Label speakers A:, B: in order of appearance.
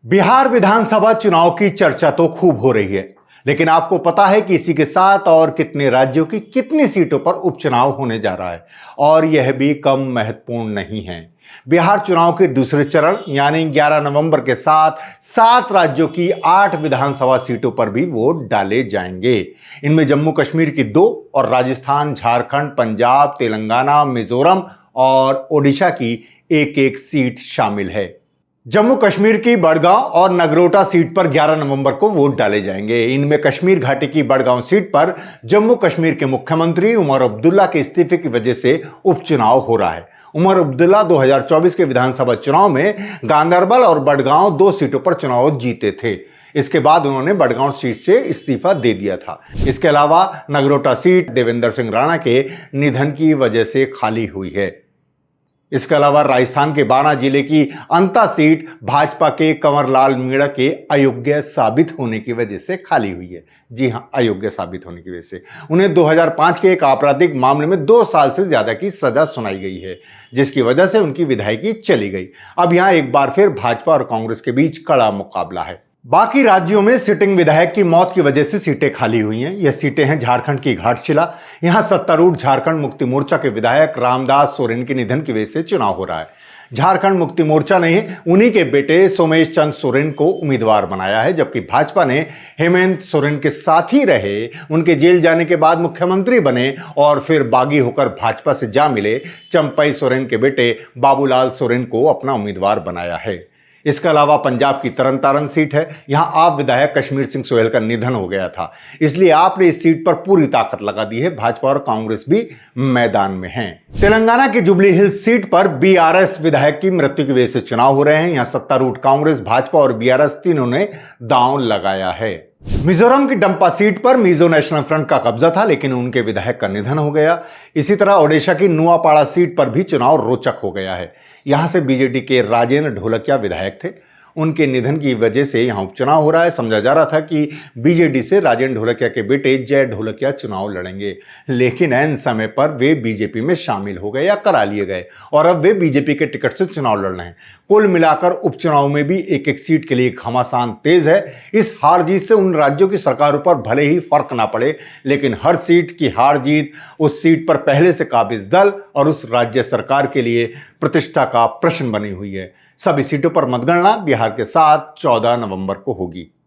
A: बिहार विधानसभा चुनाव की चर्चा तो खूब हो रही है, लेकिन आपको पता है कि इसी के साथ और कितने राज्यों की कितनी सीटों पर उपचुनाव होने जा रहा है, और यह भी कम महत्वपूर्ण नहीं है। बिहार चुनाव के दूसरे चरण यानी 11 नवंबर के साथ 7 राज्यों की 8 विधानसभा सीटों पर भी वोट डाले जाएंगे। इनमें जम्मू कश्मीर की 2 और राजस्थान, झारखंड, पंजाब, तेलंगाना, मिजोरम और ओडिशा की एक एक सीट शामिल है। जम्मू कश्मीर की बड़गांव और नगरोटा सीट पर 11 नवंबर को वोट डाले जाएंगे। इनमें कश्मीर घाटी की बड़गांव सीट पर जम्मू कश्मीर के मुख्यमंत्री उमर अब्दुल्ला के इस्तीफे की वजह से उपचुनाव हो रहा है। उमर अब्दुल्ला 2024 के विधानसभा चुनाव में गांदरबल और बड़गांव 2 सीटों पर चुनाव जीते थे। इसके बाद उन्होंने बड़गांव सीट से इस्तीफा दे दिया था। इसके अलावा नगरोटा सीट देवेंद्र सिंह राणा के निधन की वजह से खाली हुई है। इसके अलावा राजस्थान के बारां जिले की अंता सीट भाजपा के कंवरलाल मीणा के अयोग्य साबित होने की वजह से खाली हुई है। जी हां, अयोग्य साबित होने की वजह से उन्हें 2005 के एक आपराधिक मामले में 2 साल से ज्यादा की सजा सुनाई गई है, जिसकी वजह से उनकी विधायकी चली गई। अब यहां एक बार फिर भाजपा और कांग्रेस के बीच कड़ा मुकाबला है। बाकी राज्यों में सिटिंग विधायक की मौत की वजह से सीटें खाली हुई हैं। यह सीटें हैं झारखंड की घाटशिला। यहां सत्तारूढ़ झारखंड मुक्ति मोर्चा के विधायक रामदास सोरेन के निधन की वजह से चुनाव हो रहा है। झारखंड मुक्ति मोर्चा ने उन्हीं के बेटे सोमेश चंद सोरेन को उम्मीदवार बनाया है, जबकि भाजपा ने हेमंत सोरेन के साथ ही रहे, उनके जेल जाने के बाद मुख्यमंत्री बने और फिर बागी होकर भाजपा से जा मिले चंपई सोरेन के बेटे बाबूलाल सोरेन को अपना उम्मीदवार बनाया है। इसके अलावा पंजाब की तरनतारन सीट है। यहां आप विधायक कश्मीर सिंह सोहेल का निधन हो गया था, इसलिए आपने इस सीट पर पूरी ताकत लगा दी है। भाजपा और कांग्रेस भी मैदान में हैं। तेलंगाना की जुबली हिल्स सीट पर बीआरएस विधायक की मृत्यु की वजह से चुनाव हो रहे हैं। यहां सत्तारूढ़ कांग्रेस, भाजपा और बीआरएस तीनों ने दांव लगाया है। मिजोरम की डंपा सीट पर मिजो नेशनल फ्रंट का कब्जा था, लेकिन उनके विधायक का निधन हो गया। इसी तरह ओडिशा की नुआपाड़ा सीट पर भी चुनाव रोचक हो गया है। यहां से बीजेडी के राजेंद्र ढोलकिया विधायक थे। उनके निधन की वजह से यहां उपचुनाव हो रहा है। समझा जा रहा था कि बीजेडी से राजेंद्र ढोलकिया के बेटे जय ढोलकिया चुनाव लड़ेंगे, लेकिन ऐन समय पर वे बीजेपी में शामिल हो गए या करा लिए गए और अब वे बीजेपी के टिकट से चुनाव लड़ रहे हैं। कुल मिलाकर उपचुनाव में भी एक एक सीट के लिए घमासान तेज है। इस हार जीत से उन राज्यों की सरकारों पर भले ही फर्क ना पड़े, लेकिन हर सीट की हार जीत उस सीट पर पहले से काबिज दल और उस राज्य सरकार के लिए प्रतिष्ठा का प्रश्न बनी हुई है। सभी सीटों पर मतगणना बिहार के साथ 14 नवंबर को होगी।